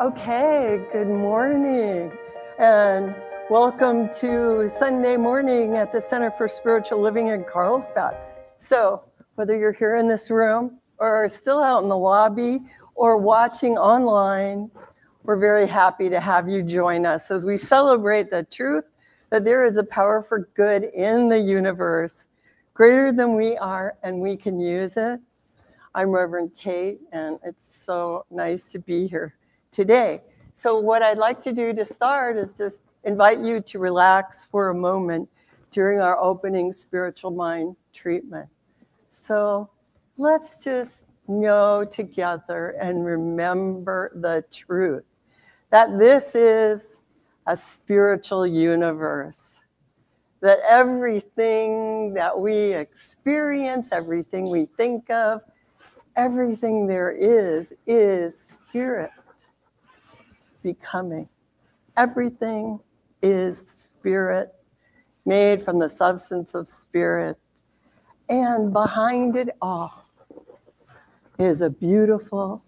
Okay, good morning, and welcome to Sunday morning at the Center for Spiritual Living in Carlsbad. So, whether you're here in this room or still out in the lobby or watching online, we're very happy to have you join us as we celebrate the truth that there is a power for good in the universe, greater than we are, and we can use it. I'm Reverend Kate, and it's so nice to be here today. So what I'd like to do to start is just invite you to relax for a moment during our opening spiritual mind treatment. So let's just know together and remember the truth that this is a spiritual universe, that everything that we experience, everything we think of, everything there is spirit becoming. Everything is spirit, made from the substance of spirit. And behind it all is a beautiful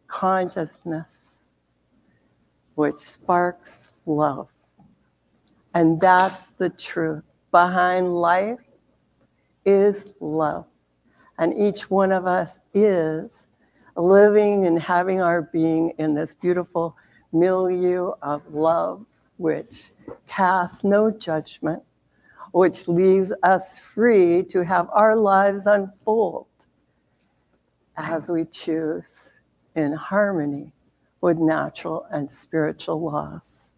consciousness which sparks love. And that's the truth. Behind life is love. And each one of us is living and having our being in this beautiful milieu of love, which casts no judgment, which leaves us free to have our lives unfold as we choose in harmony with natural and spiritual laws.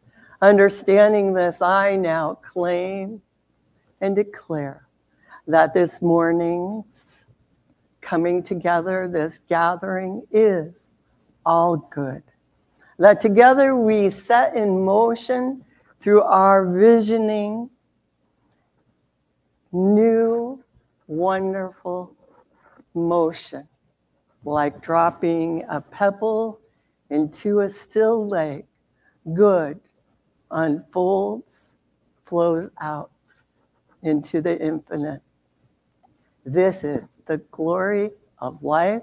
Understanding this, I now claim and declare that this morning's coming together, this gathering is all good. That together we set in motion through our visioning new, wonderful motion, like dropping a pebble into a still lake. Good unfolds, flows out into the infinite. This is the glory of life,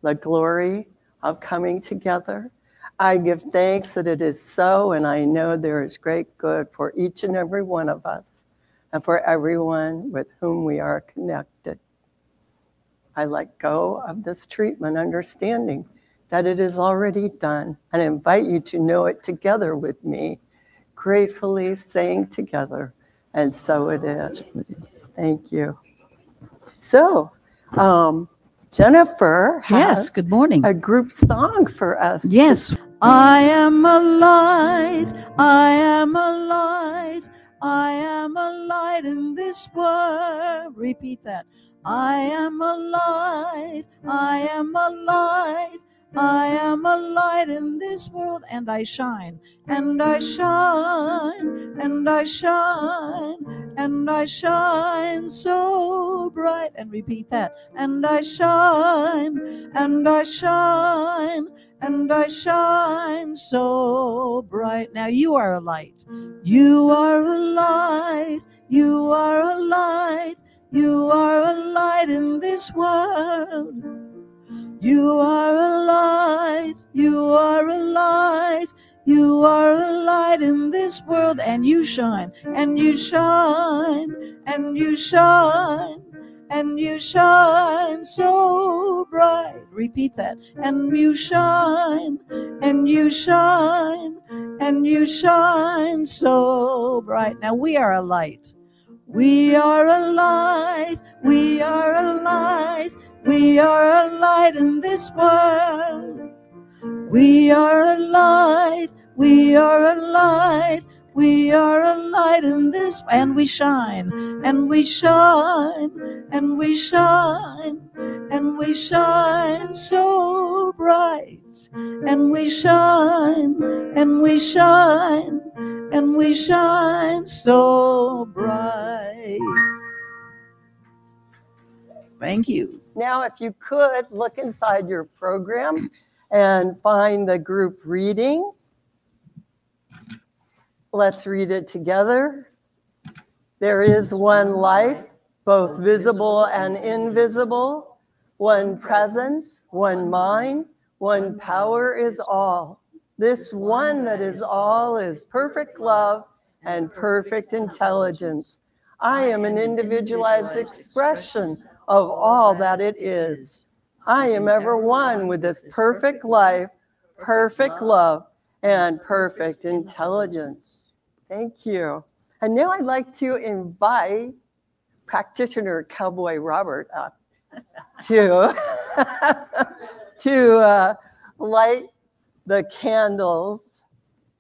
the glory of coming together. I give thanks that it is so, and I know there is great good for each and every one of us and for everyone with whom we are connected. I let go of this treatment, understanding that it is already done, and invite you to know it together with me, gratefully saying together, and so it is. Thank you. So, Jennifer has good morning. A group song for us. Yes. I am a light, I am a light, I am a light in this world. Repeat that. I am a light, I am a light, I am a light in this world, and I shine, and I shine, and I shine, and I shine so bright. And repeat that. And I shine, and I shine, and I shine so bright. Now you are a light. You are a light. You are a light. You are a light in this world. You are a light. You are a light. You are a light in this world, and you shine, and you shine, and you shine, and you shine so bright. Repeat that. And you shine, and you shine, and you shine so bright. Now we are a light. We are a light. We are a light. We are a light in this world. We are a light. We are a light. We are a light in this, and we shine, and we shine, and we shine, and we shine so bright, and we shine, and we shine, and we shine so bright. Thank you. Now, if you could look inside your program and find the group reading. Let's read it together. There is one life, both visible and invisible, one presence, one mind, one power is all. This one that is all is perfect love and perfect intelligence. I am an individualized expression of all that it is. I am ever one with this perfect life, perfect love, and perfect intelligence. Thank you. And now I'd like to invite practitioner Cowboy Robert up to, to light the candles.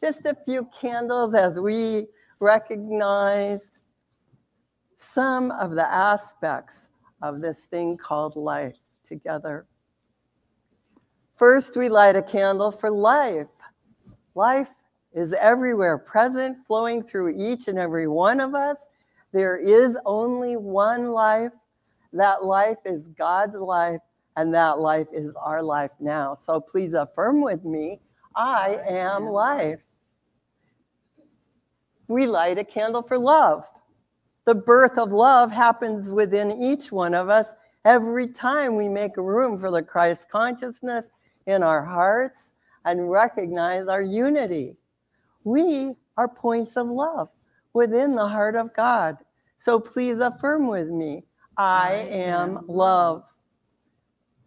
Just a few candles as we recognize some of the aspects of this thing called life together. First, we light a candle for life. Life is everywhere, present, flowing through each and every one of us. There is only one life. That life is God's life, and that life is our life now. So please affirm with me, I am life. We light a candle for love. The birth of love happens within each one of us every time we make room for the Christ consciousness in our hearts and recognize our unity. We are points of love within the heart of God. So please affirm with me, I am love.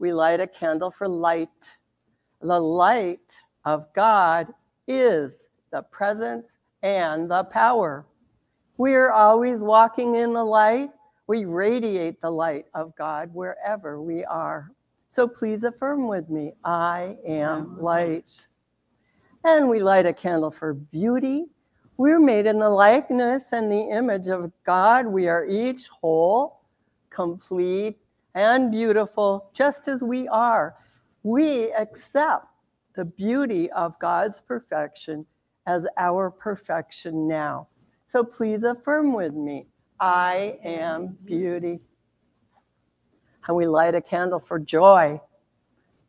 We light a candle for light. The light of God is the presence and the power. We are always walking in the light. We radiate the light of God wherever we are. So please affirm with me, I am light. And we light a candle for beauty. We're made in the likeness and the image of God. We are each whole, complete, and beautiful, just as we are. We accept the beauty of God's perfection as our perfection now. So please affirm with me, I am beauty. And we light a candle for joy.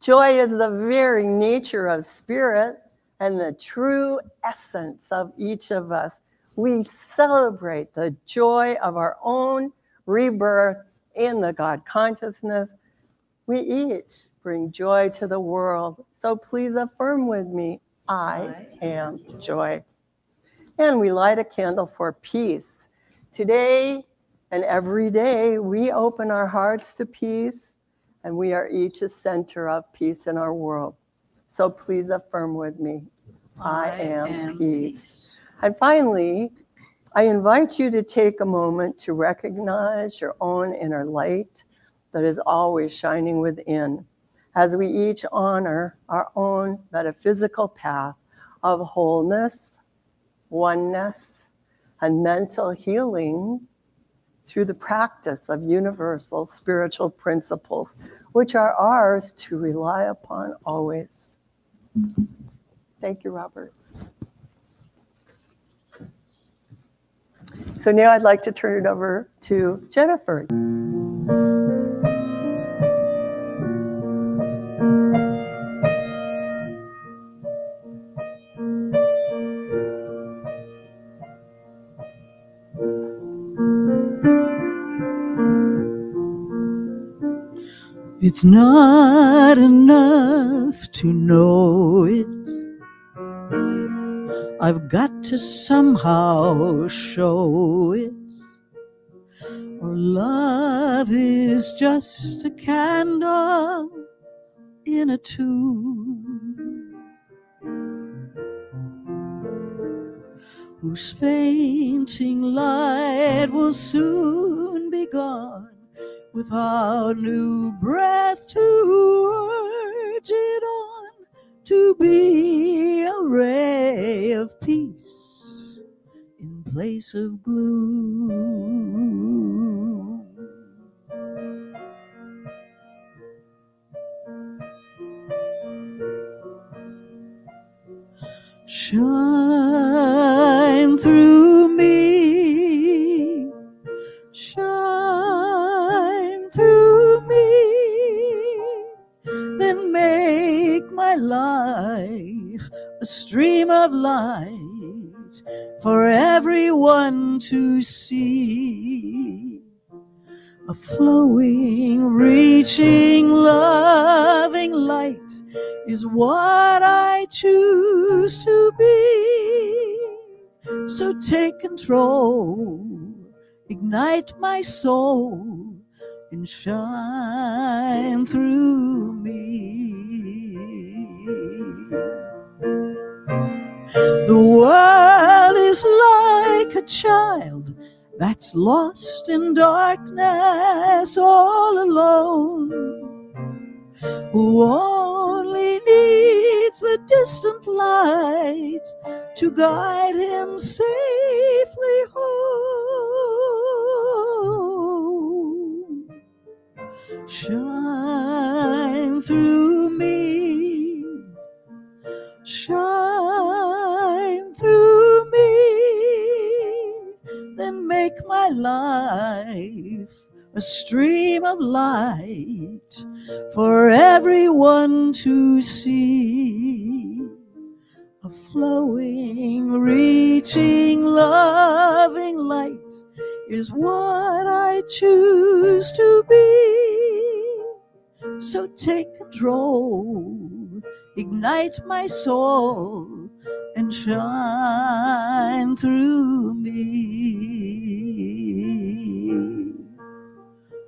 Joy is the very nature of spirit and the true essence of each of us. We celebrate the joy of our own rebirth in the God consciousness. We each bring joy to the world. So please affirm with me, I am joy. And we light a candle for peace. Today and every day, we open our hearts to peace, and we are each a center of peace in our world. So please affirm with me, I am peace. And finally, I invite you to take a moment to recognize your own inner light that is always shining within, as we each honor our own metaphysical path of wholeness, oneness, and mental healing through the practice of universal spiritual principles, which are ours to rely upon always. Thank you, Robert. So now I'd like to turn it over to Jennifer. It's not enough to know it. I've got to somehow show it. Or love is just a candle in a tube, whose fainting light will soon be gone, without new breath to urge it on to be a ray of peace in place of gloom. Shine through me, shine through me, then make my life a stream of light for everyone to see. A flowing, reaching, loving light is what I choose to be. So take control, ignite my soul, and shine through me. The world is like a child that's lost in darkness all alone, who only needs the distant light to guide him safely home. Shine through me, shine through me, then make my life a stream of light for everyone to see. A flowing, reaching, loving light is what I choose to be. So take control, ignite my soul, and shine through me.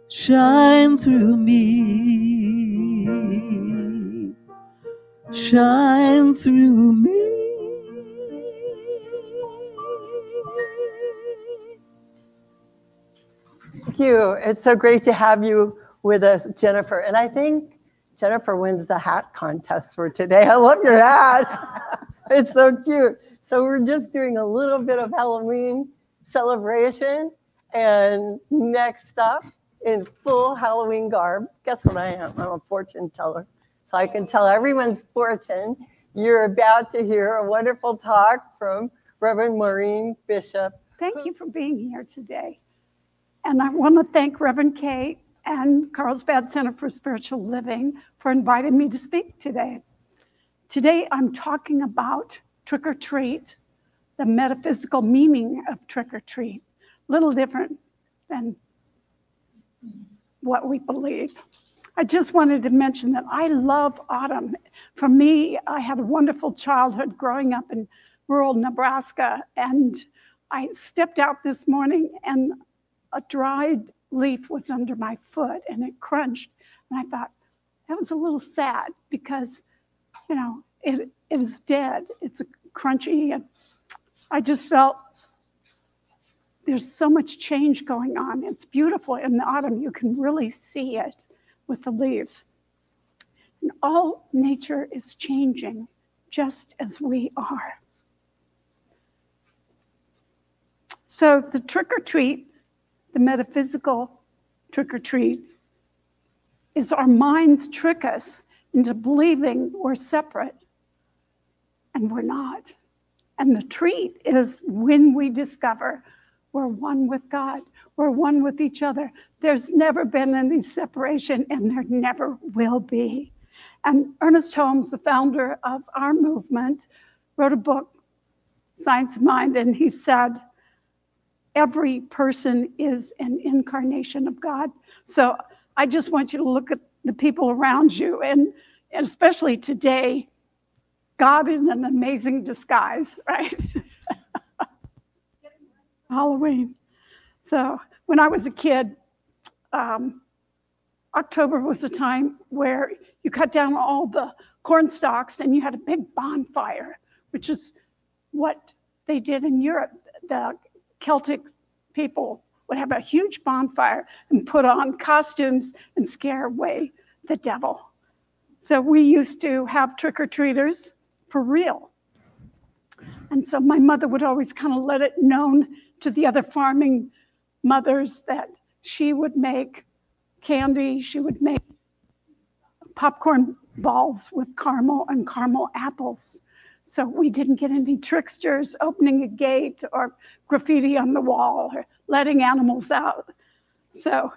Shine through me. Shine through me. Thank you. It's so great to have you with us, Jennifer. And I think Jennifer wins the hat contest for today. I love your hat. It's so cute. So we're just doing a little bit of Halloween celebration. And next up, in full Halloween garb, guess what I am? I'm a fortune teller. So I can tell everyone's fortune. You're about to hear a wonderful talk from Reverend Maurene Bishop. Thank you for being here today. And I want to thank Reverend Kate and Carlsbad Center for Spiritual Living for inviting me to speak today. Today, I'm talking about trick or treat, the metaphysical meaning of trick or treat, a little different than what we believe. I just wanted to mention that I love autumn. For me, I had a wonderful childhood growing up in rural Nebraska, and I stepped out this morning and a dried leaf was under my foot and it crunched. And I thought, that was a little sad because, you know, it is dead. It's crunchy. And I just felt there's so much change going on. It's beautiful in the autumn. You can really see it with the leaves. And all nature is changing just as we are. So the trick or treat, the metaphysical trick or treat, is our minds trick us into believing we're separate, and we're not. And the treat is when we discover we're one with God, we're one with each other. There's never been any separation, and there never will be. And ErnestHolmes, the founder of our movement, wrote a book, Science of Mind, and he said, every person is an incarnation of God. So I just want you to look at the people around you, and especially today, God in an amazing disguise, right? Halloween. So when I was a kid, October was a time where you cut down all the corn stalks and you had a big bonfire, which is what they did in Europe. The Celtic people would have a huge bonfire and put on costumes and scare away the devil. So we used to have trick-or-treaters for real. And so my mother would always kind of let it known to the other farming mothers that she would make candy, she would make popcorn balls with caramel and caramel apples. So we didn't get any tricksters opening a gate or graffiti on the wall or letting animals out. So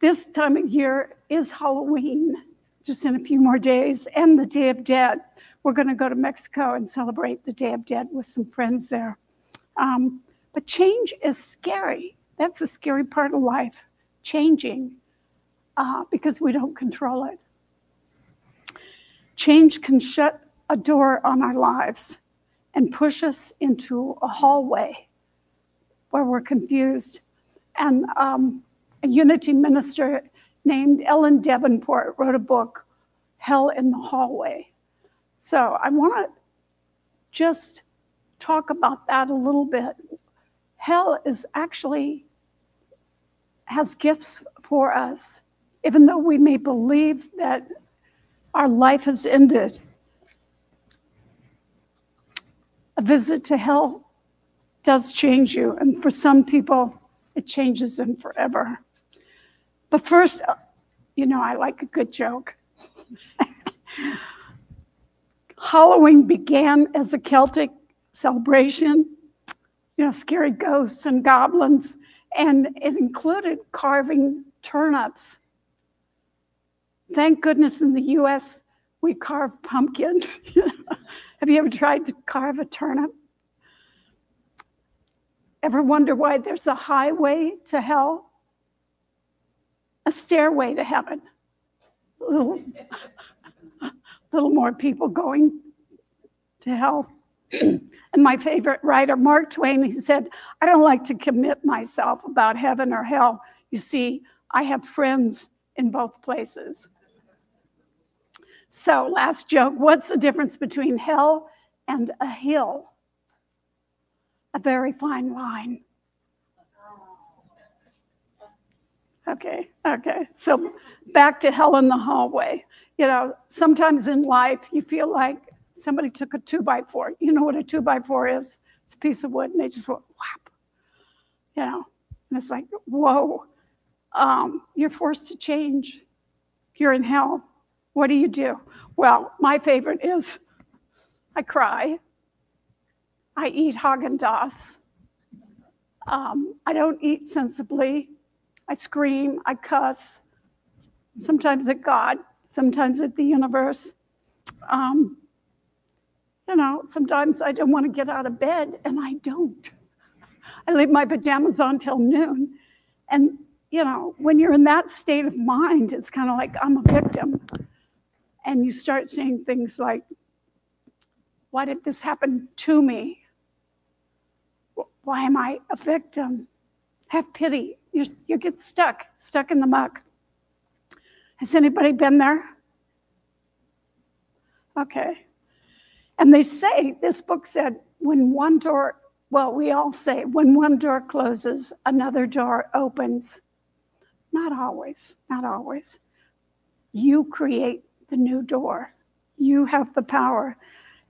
this time of year is Halloween, just in a few more days, and the Day of Dead. We're going to go to Mexico and celebrate the Day of Dead with some friends there. But change is scary. That's the scary part of life, changing, because we don't control it. Change can shut a door on our lives and push us into a hallway where we're confused. And a Unity minister named Ellen Davenport wrote a book, Hell in the Hallway. So I want to just talk about that a little bit. Hell is actually has gifts for us, even though we may believe that our life has ended. A visit to hell does change you, and for some people, it changes them forever. But first, I like a good joke. Halloween began as a Celtic celebration, scary ghosts and goblins, and it included carving turnips. Thank goodness in the U.S. we carve pumpkins. Have you ever tried to carve a turnip? Ever wonder why there's a highway to hell? A stairway to heaven. A little more people going to hell. And my favorite writer, Mark Twain, he said, I don't like to commit myself about heaven or hell. You see, I have friends in both places. So last joke, what's the difference between hell and a hill? A very fine line. Okay. So back to hell in the hallway. Sometimes in life you feel like somebody took a 2x4. You know what a 2x4 is? It's a piece of wood and they just went whap. And it's like, whoa. You're forced to change. You're in hell. What do you do? Well, my favorite is I cry. I eat Haagen-Dazs. I don't eat sensibly. I scream. I cuss. Sometimes at God. Sometimes at the universe. Sometimes I don't want to get out of bed, and I don't. I leave my pajamas on till noon. And, when you're in that state of mind, it's kind of like I'm a victim. And you start saying things like, why did this happen to me? Why am I a victim? Have pity. You get stuck in the muck. Has anybody been there? Okay. And they say, this book said, when one door closes, another door opens. Not always. You create the new door. You have the power.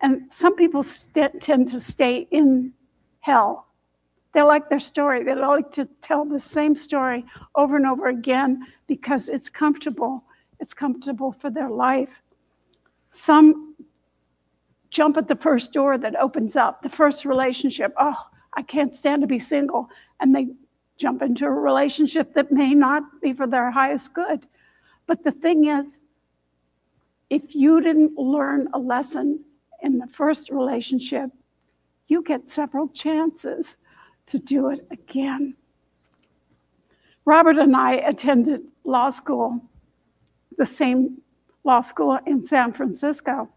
And some people tend to stay in hell. They like their story. They like to tell the same story over and over again because it's comfortable. It's comfortable for their life. Some jump at the first door that opens up, the first relationship. Oh, I can't stand to be single. And they jump into a relationship that may not be for their highest good. But the thing is, if you didn't learn a lesson in the first relationship, you get several chances to do it again. Robert and I attended law school, the same law school in San Francisco.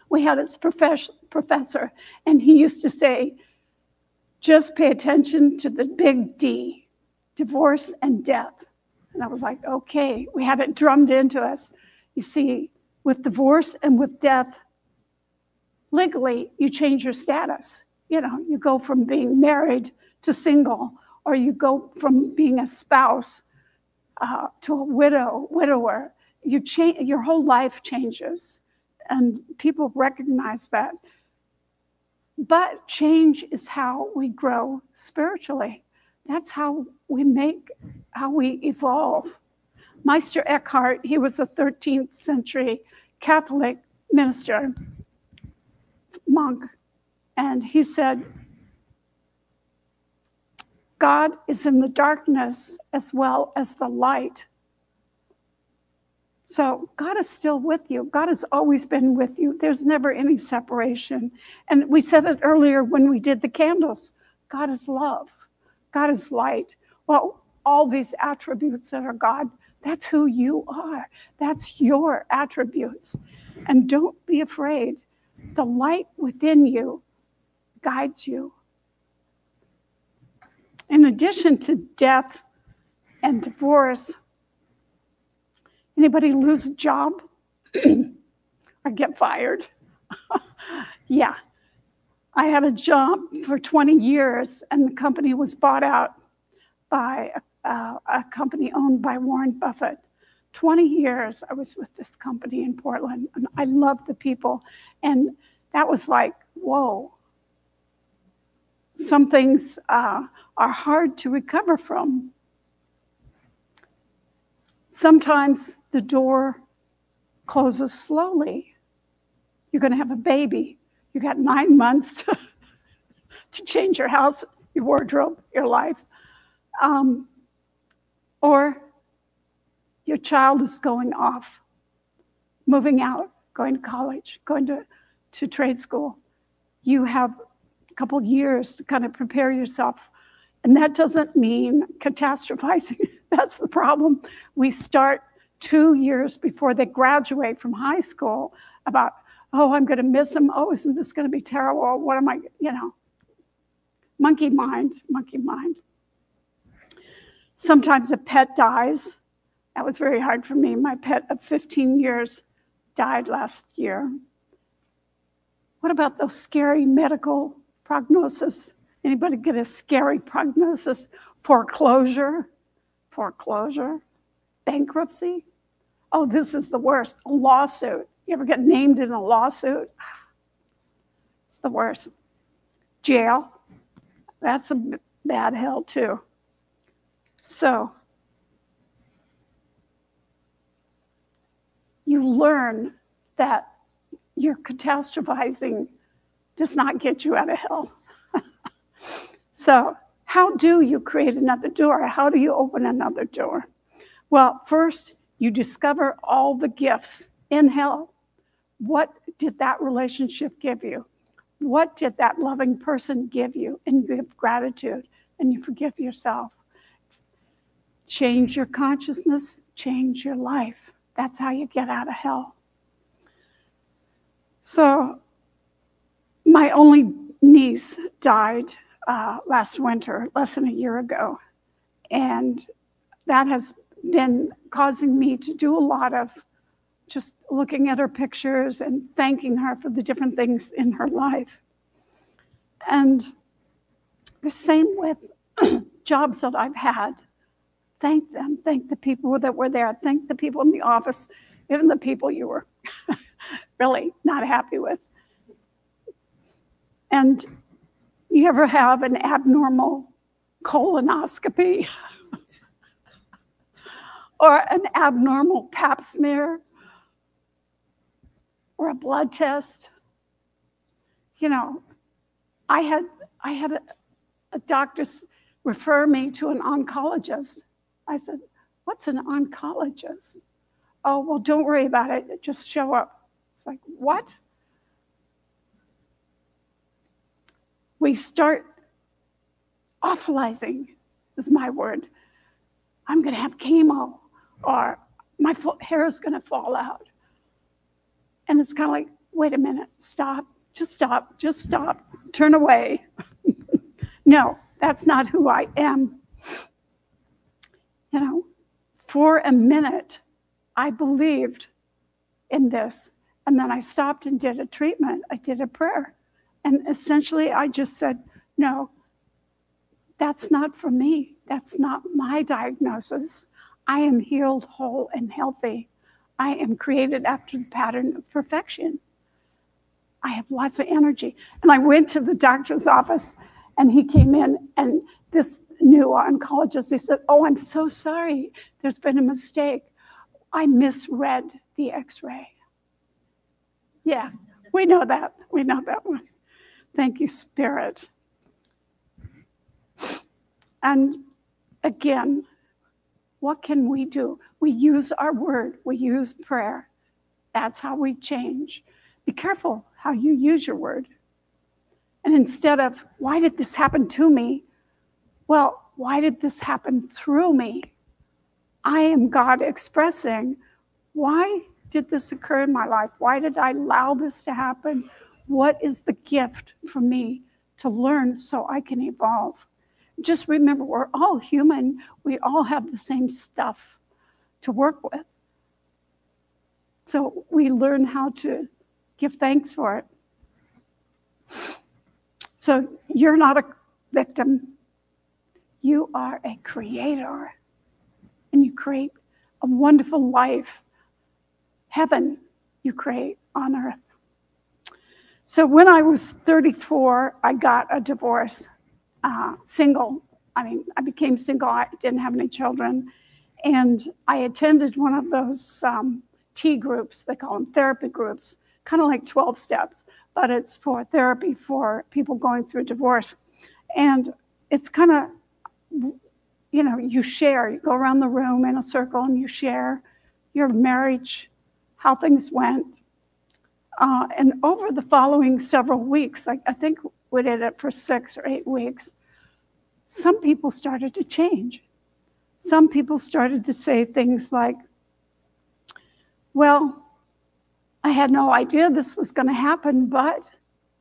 We had this professor, and he used to say, just pay attention to the big D, divorce and death. And I was like, okay, we had it drummed into us. You see, with divorce and with death, legally, you change your status. You go from being married to single, or you go from being a spouse to a widower. Your whole life changes, and people recognize that. But change is how we grow spiritually. That's how we evolve. Meister Eckhart, he was a 13th century Catholic minister, monk, and he said, God is in the darkness as well as the light. So God is still with you. God has always been with you. There's never any separation. And we said it earlier when we did the candles. God is love. God is light. Well, all these attributes that are God, that's who you are. That's your attributes. And don't be afraid. The light within you guides you. In addition to death and divorce, anybody lose a job or get fired? Yeah. I had a job for 20 years, and the company was bought out by a company owned by Warren Buffett. 20 years I was with this company in Portland, and I loved the people. And that was like, whoa. Some things are hard to recover from. Sometimes the door closes slowly. You're going to have a baby. You got 9 months to change your house, your wardrobe, your life. Or your child is going off, moving out, going to college, going to trade school. You have a couple years to kind of prepare yourself. And that doesn't mean catastrophizing. That's the problem. We start 2 years before they graduate from high school about, oh, I'm going to miss them. Oh, isn't this going to be terrible? What am I, monkey mind. Sometimes a pet dies. That was very hard for me. My pet of 15 years died last year. What about those scary medical prognosis? Anybody get a scary prognosis? Foreclosure, bankruptcy. Oh, this is the worst. A lawsuit. You ever get named in a lawsuit? It's the worst. Jail. That's a bad hell too. So you learn that your catastrophizing does not get you out of hell. So how do you create another door? How do you open another door? Well, first, you discover all the gifts in hell. What did that relationship give you? What did that loving person give you? And you give gratitude and you forgive yourself. Change your consciousness, change your life. That's how you get out of hell. So my only niece died last winter, less than a year ago. And that has been causing me to do a lot of just looking at her pictures and thanking her for the different things in her life. And the same with jobs that I've had. Thank them. Thank the people that were there. Thank the people in the office, even the people you were really not happy with. And you ever have an abnormal colonoscopy or an abnormal pap smear or a blood test? I had a doctor refer me to an oncologist. I said, what's an oncologist? Oh, well, don't worry about it. Just show up. It's like, what? We start awfulizing, is my word. I'm going to have chemo, or my hair is going to fall out. And it's kind of like, wait a minute, stop, just stop, turn away. No, that's not who I am. For a minute, I believed in this. And then I stopped and did a treatment. I did a prayer. And essentially, I just said, no, that's not for me. That's not my diagnosis. I am healed, whole, and healthy. I am created after the pattern of perfection. I have lots of energy. And I went to the doctor's office, and he came in, and this new oncologist, he said, oh, I'm so sorry. There's been a mistake. I misread the x-ray. Yeah, we know that. We know that one. Thank you, Spirit. And again, what can we do? We use our word. We use prayer. That's how we change. Be careful how you use your word. And instead of, why did this happen to me? well, why did this happen through me? I am God expressing, why did this occur in my life? Why did I allow this to happen? What is the gift for me to learn so I can evolve? Just remember, we're all human. We all have the same stuff to work with. So we learn how to give thanks for it. So you're not a victim. You are a creator. And you create a wonderful life. Heaven you create on earth. So when I was 34, I got a divorce. Single. I became single. I didn't have any children. And I attended one of those T groups, they call them therapy groups, kind of like 12 steps, but it's for therapy for people going through divorce. And it's kind of, you share, you go around the room in a circle and you share your marriage, how things went. And over the following several weeks, I think we did it for 6 or 8 weeks, some people started to change. Some people started to say things like, well, I had no idea this was going to happen, but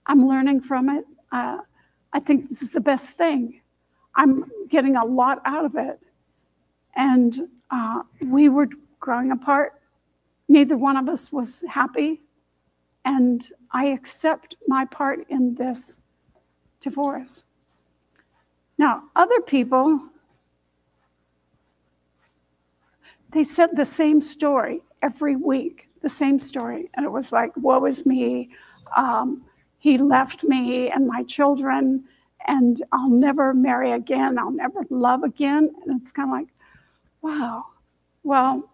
I'm learning from it. I think this is the best thing. I'm getting a lot out of it. And we were growing apart. Neither one of us was happy. And I accept my part in this divorce. Now, other people, they said the same story every week, the same story. And it was like, woe is me. He left me and my children, and I'll never marry again. I'll never love again. And it's kind of like, wow. Well,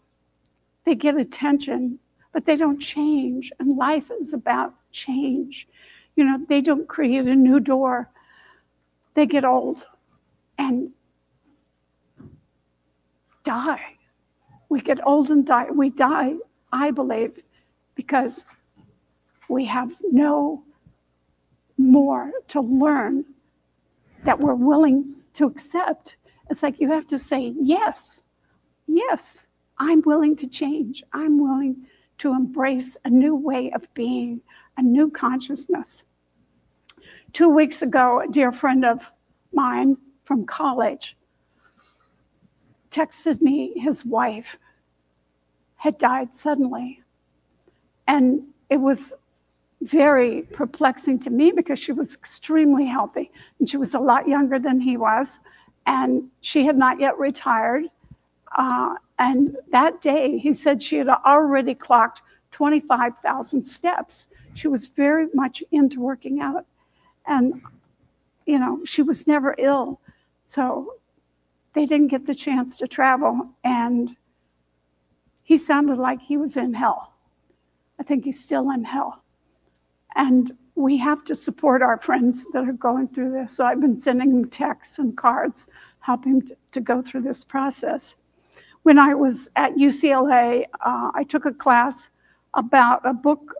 they get attention, but they don't change. And life is about change. They don't create a new door. They get old and die. We get old and die. We die, I believe, because we have no more to learn that we're willing to accept. It's like you have to say, yes, I'm willing to change. I'm willing to embrace a new way of being, a new consciousness. 2 weeks ago, a dear friend of mine from college texted me his wife had died suddenly. And it was very perplexing to me because she was extremely healthy and she was a lot younger than he was, and she had not yet retired. And that day, he said she had already clocked 25,000 steps. She was very much into working out. And, she was never ill. So they didn't get the chance to travel. And he sounded like he was in hell. I think he's still in hell. And we have to support our friends that are going through this. So I've been sending them texts and cards, helping to go through this process. When I was at UCLA, I took a class about a book,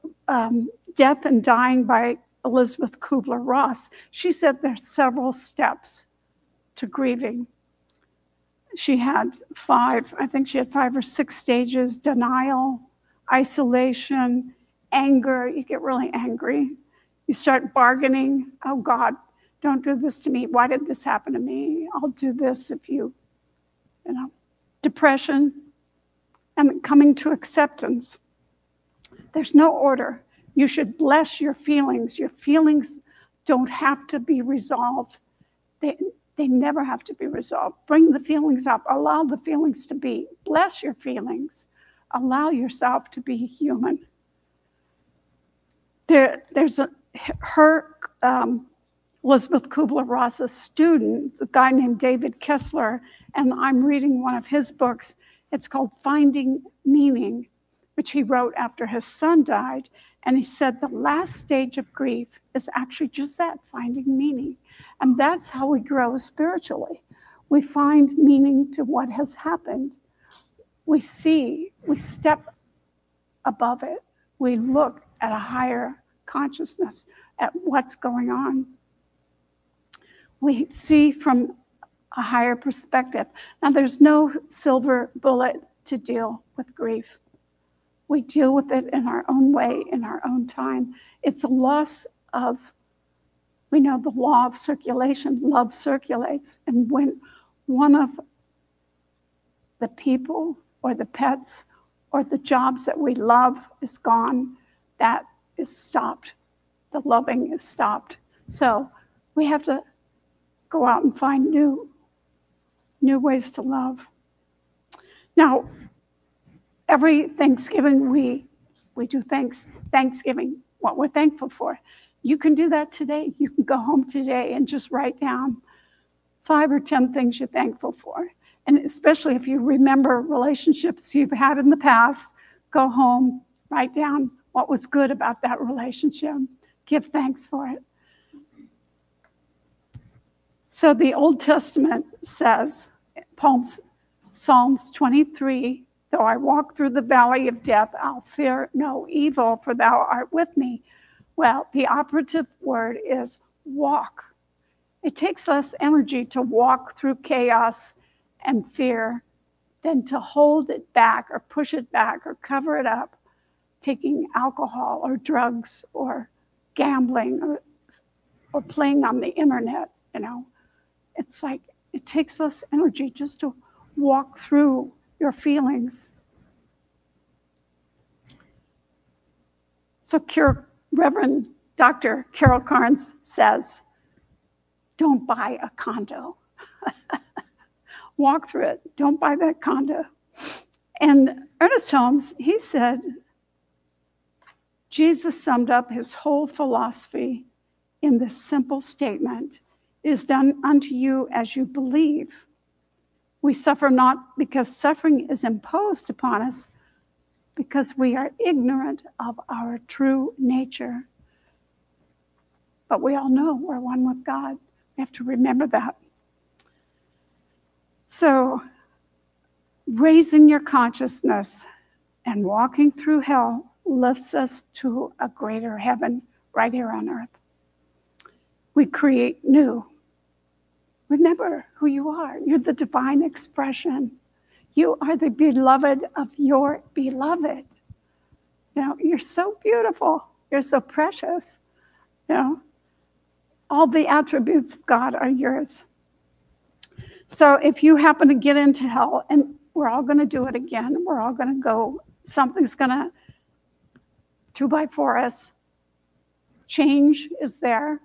Death and Dying by Elizabeth Kubler-Ross. She said there's several steps to grieving. She had 5 or 6 stages: denial, isolation, anger. You get really angry. You start bargaining. Oh God, don't do this to me. Why did this happen to me? I'll do this if you know. Depression, and coming to acceptance. There's no order. You should bless your feelings. Your feelings don't have to be resolved. They never have to be resolved. Bring the feelings up. Allow the feelings to be. Bless your feelings. Allow yourself to be human. There's Elizabeth Kubler-Ross's student, a guy named David Kessler, and I'm reading one of his books. It's called Finding Meaning, which he wrote after his son died. And he said the last stage of grief is actually just that, finding meaning. And that's how we grow spiritually. We find meaning to what has happened. We step above it. We look at a higher consciousness, at what's going on. We see from a higher perspective. Now, there's no silver bullet to deal with grief. We deal with it in our own way, in our own time. It's a loss of, we know the law of circulation, love circulates. And when one of the people or the pets or the jobs that we love is gone, that is stopped. The loving is stopped. So we have to go out and find new ways to love. Now, every Thanksgiving we do Thanksgiving, what we're thankful for. You can do that today. You can go home today and just write down 5 or 10 things you're thankful for. And especially if you remember relationships you've had in the past, go home, write down what was good about that relationship. Give thanks for it. So the Old Testament says, Psalms 23, though I walk through the valley of death, I'll fear no evil, for thou art with me. Well, the operative word is walk. It takes less energy to walk through chaos and fear than to hold it back or push it back or cover it up, taking alcohol or drugs or gambling or playing on the internet, you know. It's like it takes less energy just to walk through your feelings. So Reverend Dr. Carol Carnes says, don't buy a condo. Walk through it. Don't buy that condo. And ErnestHolmes, he said, Jesus summed up his whole philosophy in this simple statement, it is done unto you as you believe. We suffer not because suffering is imposed upon us, because we are ignorant of our true nature. But we all know we're one with God. We have to remember that. So, raising your consciousness and walking through hell lifts us to a greater heaven right here on earth. We create new. Remember who you are. You're the divine expression. You are the beloved of your beloved. You know, you're so beautiful. You're so precious. You know, all the attributes of God are yours. So if you happen to get into hell, and we're all going to do it again, we're all going to go, something's going to 2x4 us. Change is there.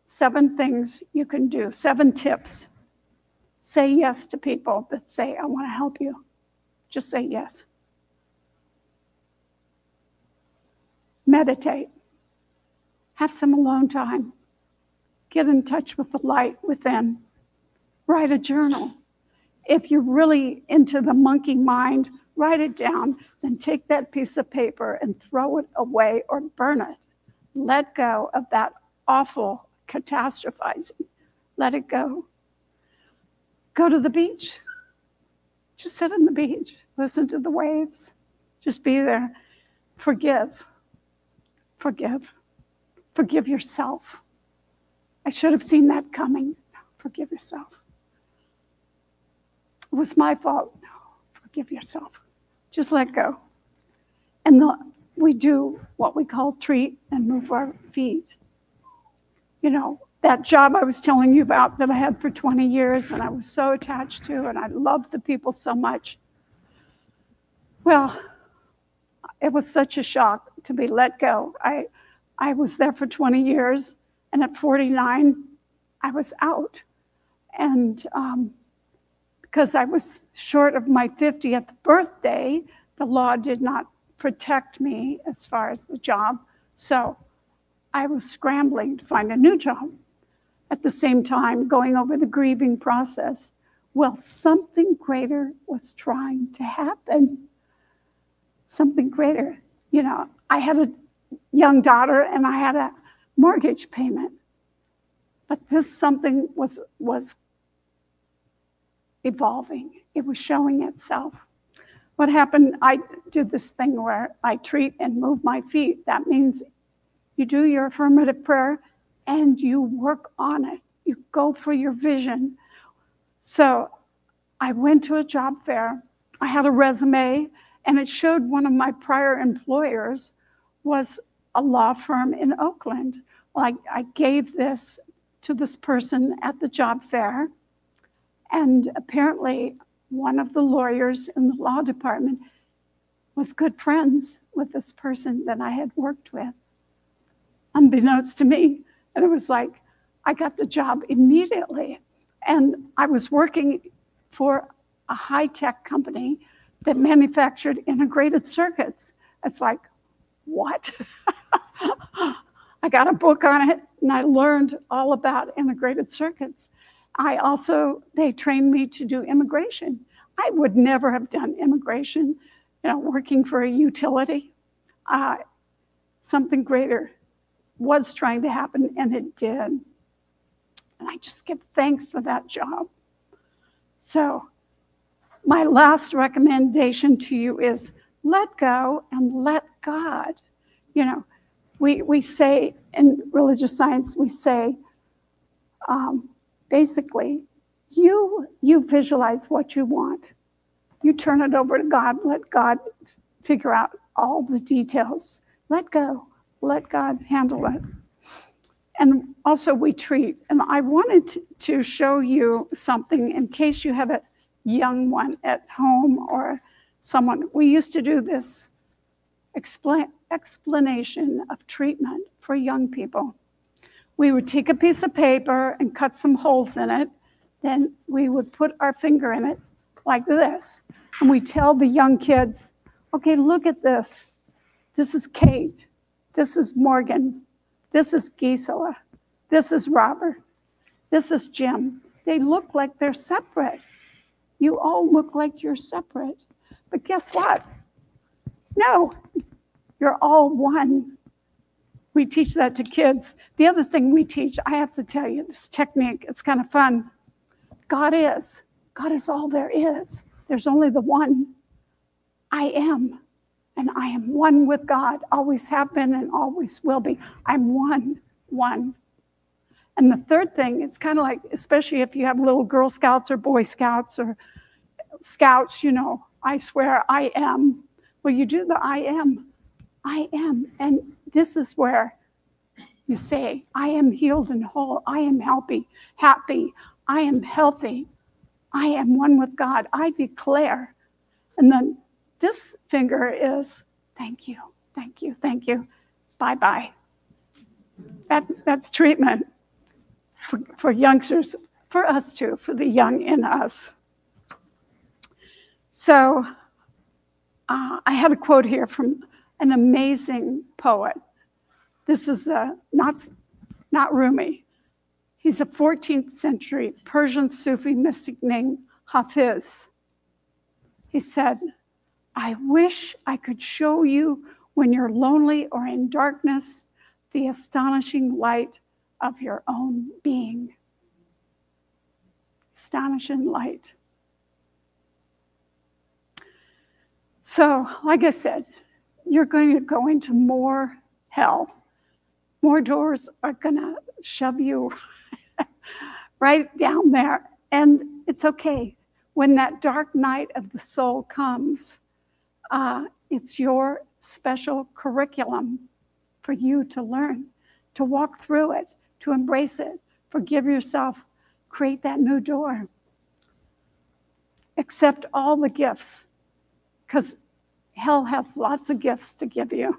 7 things you can do, 7 tips. Say yes to people that say, I want to help you. Just say yes. Meditate. Have some alone time. Get in touch with the light within. Write a journal. If you're really into the monkey mind, write it down, then take that piece of paper and throw it away or burn it. Let go of that awful catastrophizing. Let it go. Go to the beach. Just sit on the beach. Listen to the waves. Just be there. Forgive. Forgive. Forgive yourself. I should have seen that coming. Forgive yourself. It was my fault. No, forgive yourself. Just let go. And we do what we call treat and move our feet. You know, that job I was telling you about that I had for 20 years and I was so attached to, and I loved the people so much. Well, it was such a shock to be let go. I was there for 20 years, and at 49, I was out. And because I was short of my 50th birthday, the law did not protect me as far as the job. So I was scrambling to find a new job. At the same time, going over the grieving process. Well, something greater was trying to happen. Something greater. You know, I had a young daughter and I had a mortgage payment. But this something was evolving. It was showing itself. What happened, I do this thing where I treat and move my feet. That means you do your affirmative prayer and you work on it. You go for your vision. So I went to a job fair. I had a resume, and it showed one of my prior employers was a law firm in Oakland. Well, I gave this to this person at the job fair, and apparently one of the lawyers in the law department was good friends with this person that I had worked with, unbeknownst to me. And it was like, I got the job immediately. And I was working for a high-tech company that manufactured integrated circuits. It's like, what? I got a book on it, and I learned all about integrated circuits. They trained me to do immigration. I would never have done immigration, working for a utility. Something greater was trying to happen, and it did. And I just give thanks for that job. So my last recommendation to you is let go and let God. We say in religious science, we say, basically, you visualize what you want. You turn it over to God. Let God figure out all the details. Let go. Let God handle it. And also we treat. And I wanted to show you something in case you have a young one at home or someone. We used to do this explanation of treatment for young people. We would take a piece of paper and cut some holes in it. Then we would put our finger in it like this. And we tell the young kids, okay, look at this. This is Kate. This is Morgan. This is Gisela. This is Robert. This is Jim. They look like they're separate. You all look like you're separate. But guess what? No, you're all one. We teach that to kids. The other thing we teach, I have to tell you, this technique, it's kind of fun. God is all there is. There's only the one. I am. And I am one with God, always have been and always will be. I'm one. And the third thing, it's kind of like, especially if you have little Girl Scouts or Boy Scouts or Scouts, I swear I am. Well, you do the I am. And this is where you say, I am healed and whole. I am happy. I am healthy. I am one with God. I declare. And then this finger is thank you. Bye-bye. That's treatment for youngsters, for us too, for the young in us. So I had a quote here from an amazing poet. This is not Rumi. He's a 14th century Persian Sufi mystic named Hafiz. He said, I wish I could show you when you're lonely or in darkness, the astonishing light of your own being. Astonishing light. So, like I said, you're going to go into more hell. More doors are going to shove you right down there. And it's okay. When that dark night of the soul comes, it's your special curriculum for you to learn, to walk through it, to embrace it, forgive yourself, create that new door. Accept all the gifts, because hell has lots of gifts to give you.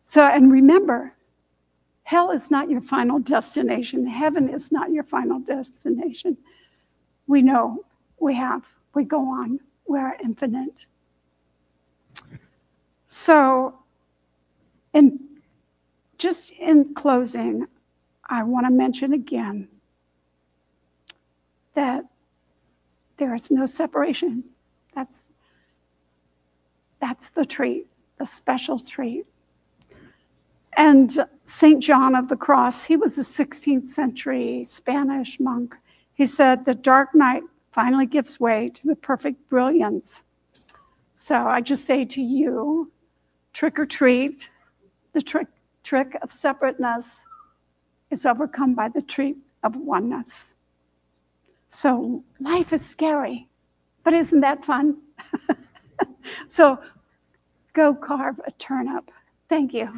So, and remember, hell is not your final destination. Heaven is not your final destination. We know we go on, we're infinite. So, just in closing, I want to mention again that there is no separation. That's the treat, the special treat. And St. John of the Cross, he was a 16th century Spanish monk. He said, the dark night finally gives way to the perfect brilliance. So I just say to you, trick or treat, the trick of separateness is overcome by the of oneness. So life is scary, but isn't that fun? So go carve a turnip. Thank you.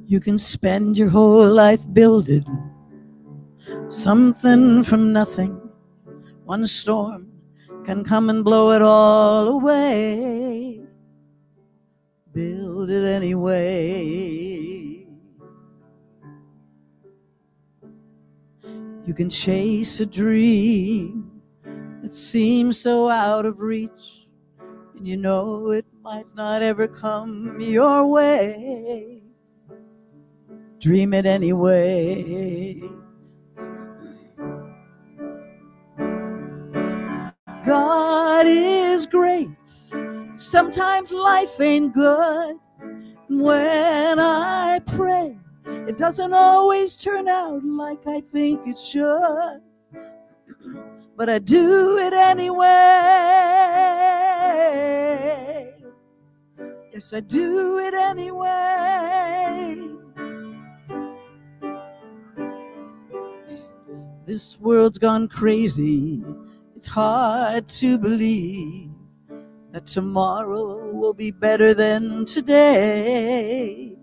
You can spend your whole life building something from nothing. One storm can come and blow it all away. Build it anyway. You can chase a dream that seems so out of reach, and you know it might not ever come your way. Dream it anyway. God is great. Sometimes life ain't good. And when I pray, it doesn't always turn out like I think it should. But I do it anyway. Yes, I do it anyway. This world's gone crazy. It's hard to believe that tomorrow will be better than today.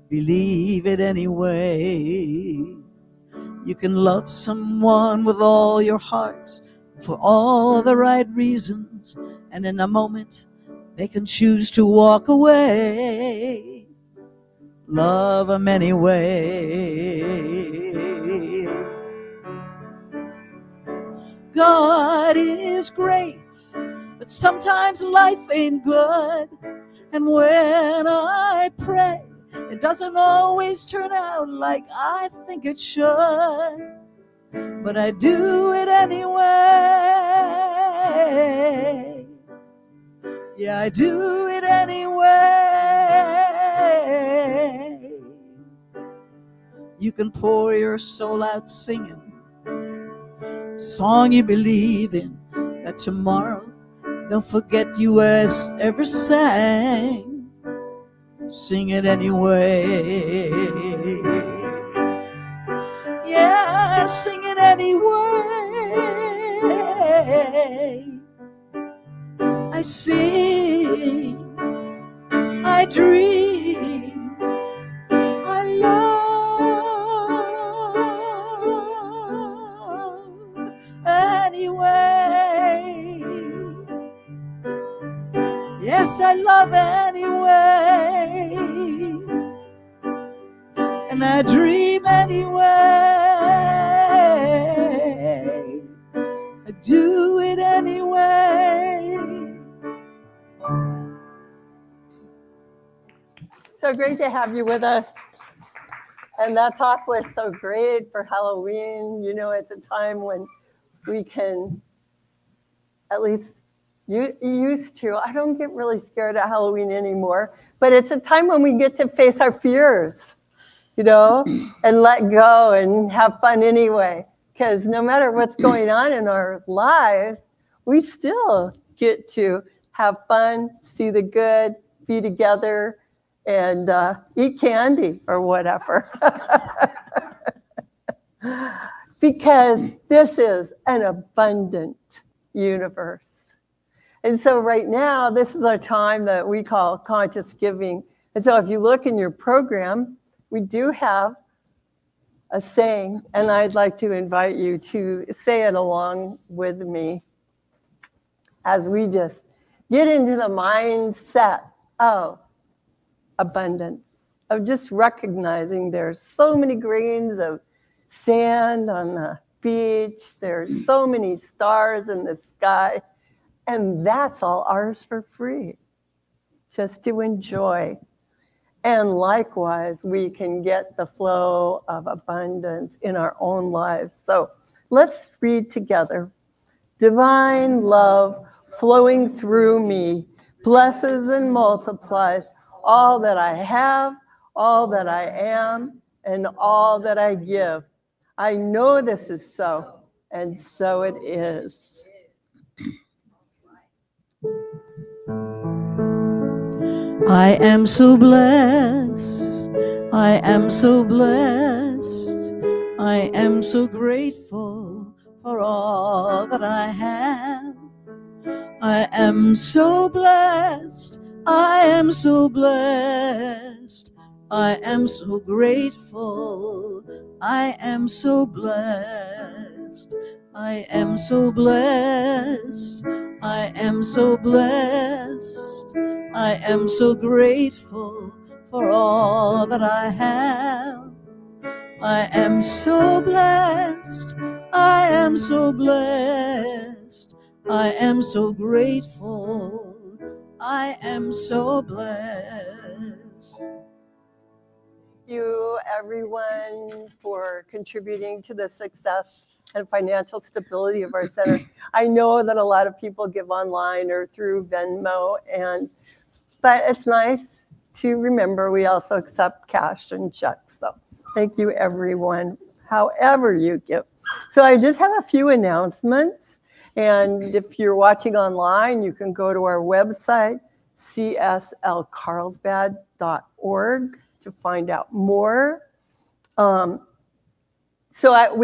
Believe it anyway. You can love someone with all your heart for all the right reasons, and in a moment they can choose to walk away. Love them anyway. God is great, but sometimes life ain't good. And when I pray, it doesn't always turn out like I think it should. But I do it anyway. Yeah, I do it anyway. You can pour your soul out singing a song you believe in, that tomorrow they'll forget you ever sang. Sing it anyway. Yeah, sing it anyway. I sing, I dream, I love anyway. Yes, I love anyway. And I dream anyway. I do it anyway. So great to have you with us. And that talk was so great for Halloween. You know, it's a time when we can, at least you used to, I don't get really scared at Halloween anymore, but it's a time when we get to face our fears, you know, and let go and have fun anyway. Because no matter what's going on in our lives, we still get to have fun, see the good, be together, and eat candy or whatever. Because this is an abundant universe. And so right now, this is our time that we call conscious giving. And so if you look in your program, we do have a saying, and I'd like to invite you to say it along with me as we just get into the mindset of abundance, of just recognizing there's so many grains of sand on the beach, there's so many stars in the sky, and that's all ours for free, just to enjoy. And likewise, we can get the flow of abundance in our own lives. So let's read together. Divine love flowing through me blesses and multiplies all that I have, all that I am, and all that I give. I know this is so, and so it is. I am so blessed. I am so blessed. I am so grateful for all that I have. I am so blessed. I am so blessed. I am so grateful. I am so blessed. I am so blessed. I am so blessed. I am so grateful for all that I have. I am so blessed. I am so blessed. I am so grateful. I am so blessed. Thank you, everyone, for contributing to the success and financial stability of our center. I know that a lot of people give online or through Venmo, but it's nice to remember we also accept cash and checks. So thank you, everyone, however you give. So I just have a few announcements. And if you're watching online, you can go to our website, cslcarlsbad.org, to find out more. We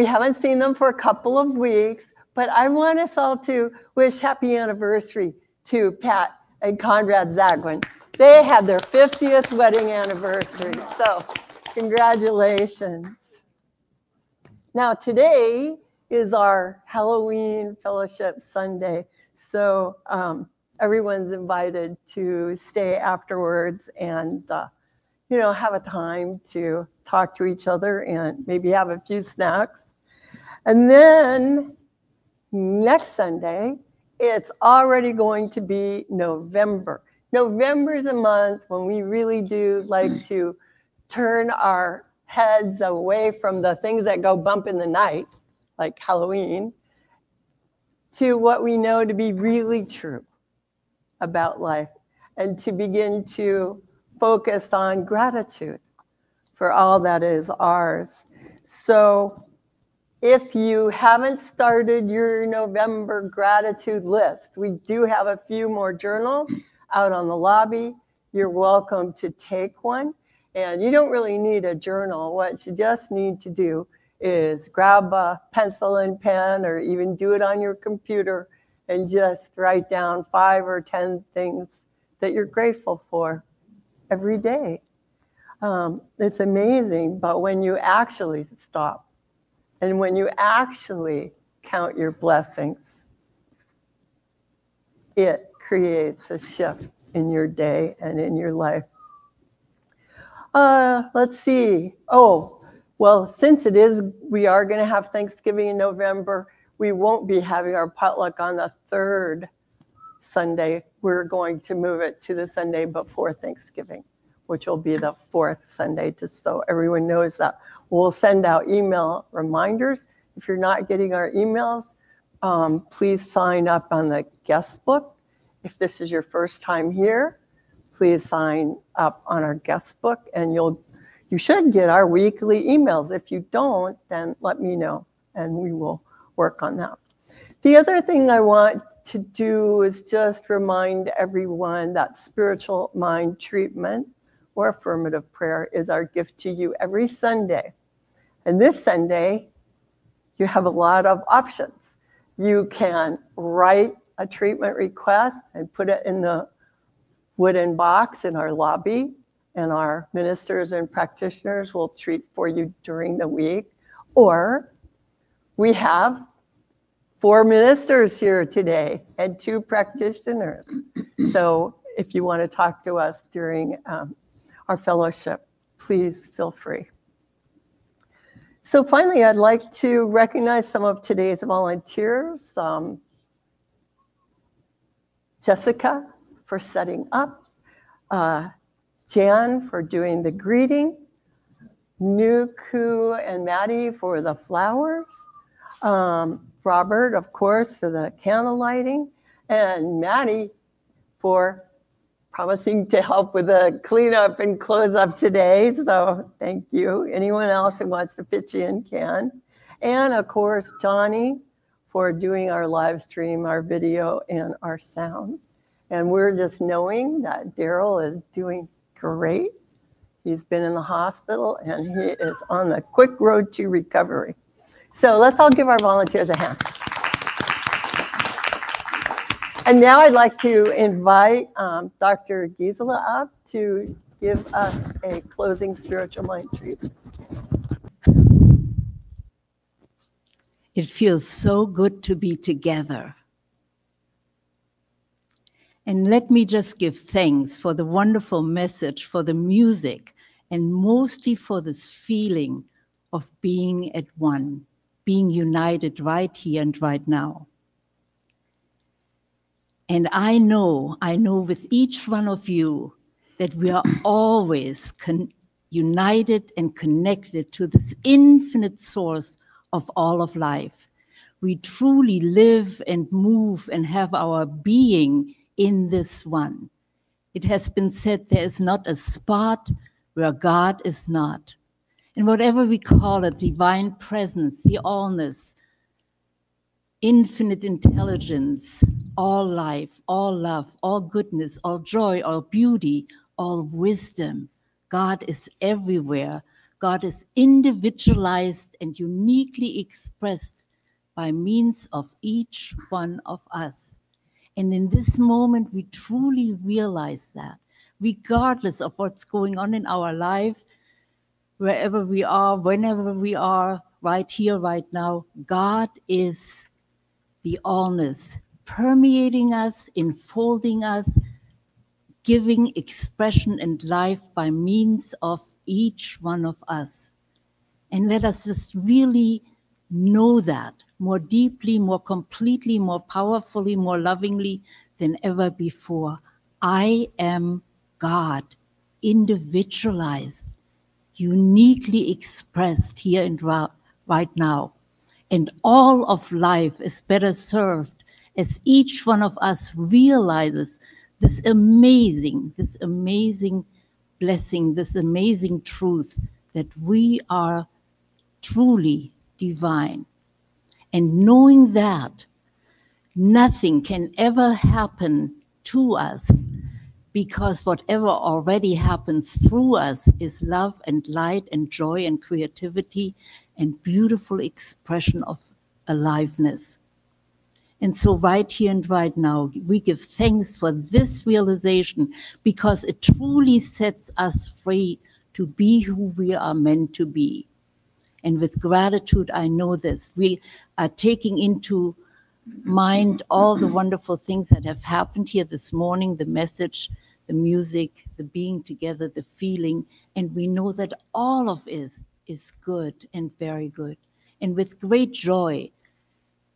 haven't seen them for a couple of weeks, but I want us all to wish happy anniversary to Pat and Conrad Zagwin. They had their 50th wedding anniversary, so congratulations. Now today is our Halloween Fellowship Sunday, so everyone's invited to stay afterwards and have a time to talk to each other and maybe have a few snacks. And then next Sunday, it's already going to be November. November is a month when we really do like to turn our heads away from the things that go bump in the night, like Halloween, to what we know to be really true about life, and to begin to focus on gratitude for all that is ours. So if you haven't started your November gratitude list, we do have a few more journals out on the lobby. You're welcome to take one. And you don't really need a journal. What you just need to do is grab a pencil and pen, or even do it on your computer, and just write down 5 or 10 things that you're grateful for every day. It's amazing, but when you actually stop and when you actually count your blessings, it creates a shift in your day and in your life. Let's see. Oh, well, since we are going to have Thanksgiving in November, we won't be having our potluck on the 3rd Sunday. We're going to move it to the Sunday before Thanksgiving, which will be the 4th Sunday, just so everyone knows that. We'll send out email reminders. If you're not getting our emails, please sign up on the guest book. If this is your first time here, please sign up on our guest book, and you should get our weekly emails. If you don't, then let me know, and we will work on that. The other thing I want to do is just remind everyone that spiritual mind treatment or affirmative prayer is our gift to you every Sunday. And this Sunday, you have a lot of options. You can write a treatment request and put it in the wooden box in our lobby, and our ministers and practitioners will treat for you during the week. Or we have 4 ministers here today and 2 practitioners. So if you want to talk to us during our fellowship, please feel free. So finally, I'd like to recognize some of today's volunteers. Jessica for setting up, Jan for doing the greeting, Nuku and Maddie for the flowers, Robert, of course, for the candle lighting, and Maddie for promising to help with the cleanup and close up today. So thank you. Anyone else who wants to pitch in can. And of course, Johnny for doing our live stream, our video, and our sound. And we're just knowing that Daryl is doing great. He's been in the hospital and he is on the quick road to recovery. So let's all give our volunteers a hand. And now I'd like to invite Dr. Gisela up to give us a closing spiritual mind treatment. It feels so good to be together. And let me just give thanks for the wonderful message, for the music, and mostly for this feeling of being at one, being united right here and right now. And I know with each one of you that we are always united and connected to this infinite source of all of life. We truly live and move and have our being in this one. It has been said there is not a spot where God is not. And whatever we call it, divine presence, the allness, infinite intelligence, all life, all love, all goodness, all joy, all beauty, all wisdom. God is everywhere. God is individualized and uniquely expressed by means of each one of us. And in this moment, we truly realize that, regardless of what's going on in our life, wherever we are, whenever we are, right here, right now, God is the allness, permeating us, enfolding us, giving expression and life by means of each one of us. And let us just really know that more deeply, more completely, more powerfully, more lovingly than ever before. I am God, individualized, uniquely expressed here and right now. And all of life is better served as each one of us realizes this amazing blessing, this amazing truth that we are truly divine. And knowing that nothing can ever happen to us, because whatever already happens through us is love and light and joy and creativity and beautiful expression of aliveness. And so right here and right now, we give thanks for this realization, because it truly sets us free to be who we are meant to be. And with gratitude, I know this. We are taking into mind all the wonderful things that have happened here this morning, the message, the music, the being together, the feeling, and we know that all of it is good and very good. And with great joy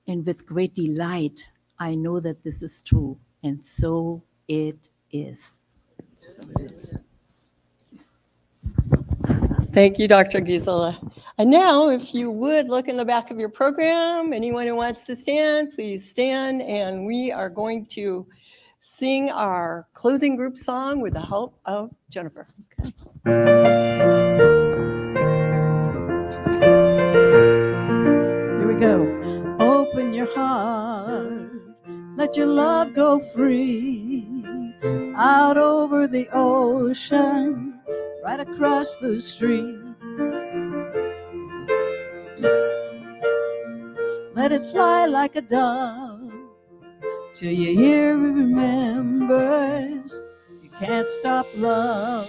and with great delight, I know that this is true, and so it is. So it is. Thank you, Dr. Gisela. And now, if you would look in the back of your program, anyone who wants to stand, please stand, and we are going to sing our closing group song with the help of Jennifer. Okay. Here we go. Open your heart, let your love go free, out over the ocean, right across the street. Let it fly like a dove till you hear it remembers you can't stop love.